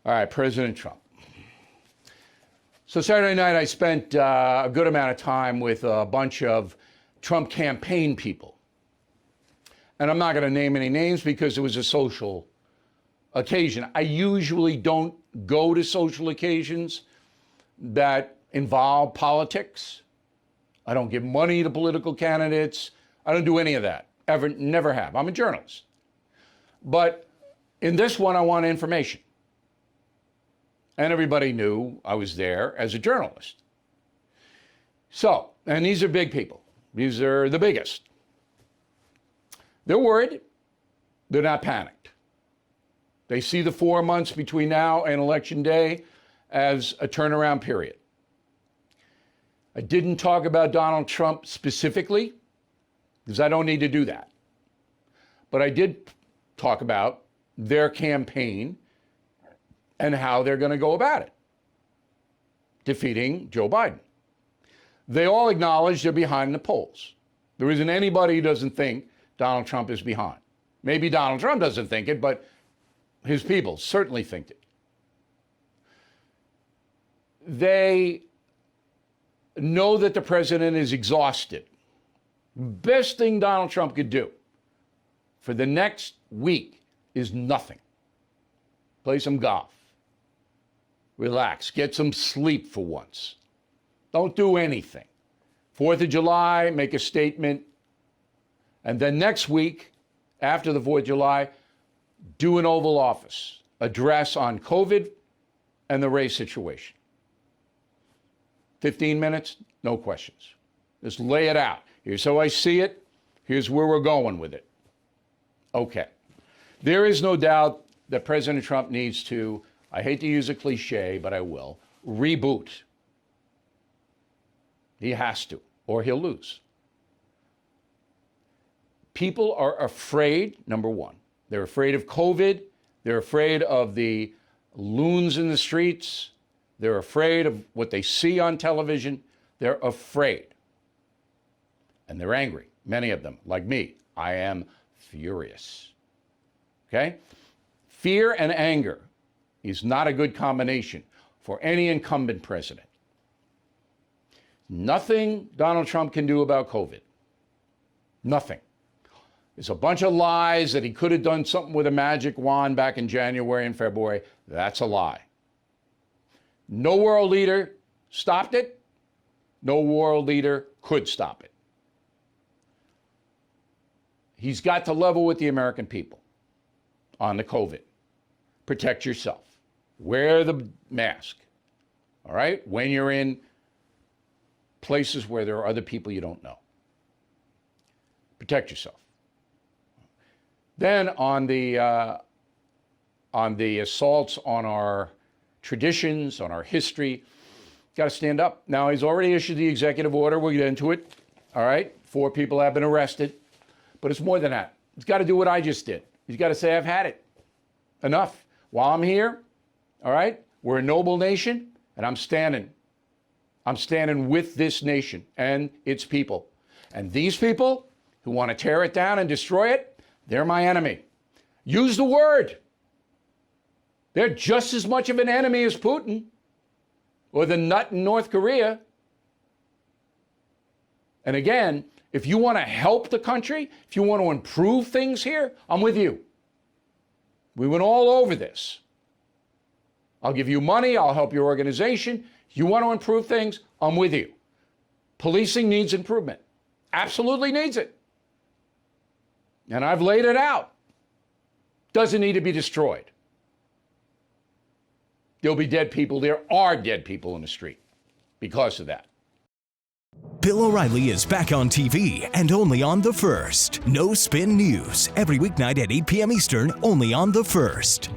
All right, President Trump. So Saturday night, I spent a good amount of time with a bunch of Trump campaign people. And I'm not going to name any names because it was a social occasion. I usually don't go to social occasions that involve politics. I don't give money to political candidates. I don't do any of that. Ever, never have. I'm a journalist. But in this one, I want information. And everybody knew I was there as a journalist. So, and these are big people. These are the biggest. They're worried. They're not panicked. They see the 4 months between now and Election Day as a turnaround period. I didn't talk about Donald Trump specifically because I don't need to do that. But I did talk about their campaign and how they're going to go about it, defeating Joe Biden. They all acknowledge they're behind the polls. There isn't anybody who doesn't think Donald Trump is behind. Maybe Donald Trump doesn't think it, but his people certainly think it. They know that the president is exhausted. Best thing Donald Trump could do for the next week is nothing. Play some golf. Relax. Get some sleep for once. Don't do anything. 4th of July, make a statement. And then next week, after the 4th of July, do an Oval Office address on COVID and the race situation. 15 minutes, no questions. Just lay it out. Here's how I see it. Here's where we're going with it. Okay. There is no doubt that President Trump needs to, I hate to use a cliche, but I will, reboot. He has to, or he'll lose. People are afraid, number one. They're afraid of COVID. They're afraid of the loons in the streets. They're afraid of what they see on television. They're afraid. And they're angry, many of them, like me. I am furious. Okay? Fear and anger is not a good combination for any incumbent president. Nothing Donald Trump can do about COVID. Nothing. There's a bunch of lies that he could have done something with a magic wand back in January and February. That's a lie. No world leader stopped it. No world leader could stop it. He's got to level with the American people on the COVID. Protect yourself. Wear the mask. All right? When you're in places where there are other people you don't know. Protect yourself. Then on the assaults on our traditions, on our history, got to stand up. Now, he's already issued the executive order. We'll get into it. All right? 4 people have been arrested. But it's more than that. He's got to do what I just did. He's got to say, I've had it. Enough. While I'm here, all right, we're a noble nation, and I'm standing. I'm standing with this nation and its people. And these people who want to tear it down and destroy it, they're my enemy. Use the word. They're just as much of an enemy as Putin or the nut in North Korea. And again, if you want to help the country, if you want to improve things here, I'm with you. We went all over this. I'll give you money. I'll help your organization. You want to improve things? I'm with you. Policing needs improvement. Absolutely needs it. And I've laid it out. Doesn't need to be destroyed. There'll be dead people. There are dead people in the street because of that. Bill O'Reilly is back on TV and only on The First. No Spin News, every weeknight at 8 p.m. Eastern, only on The First.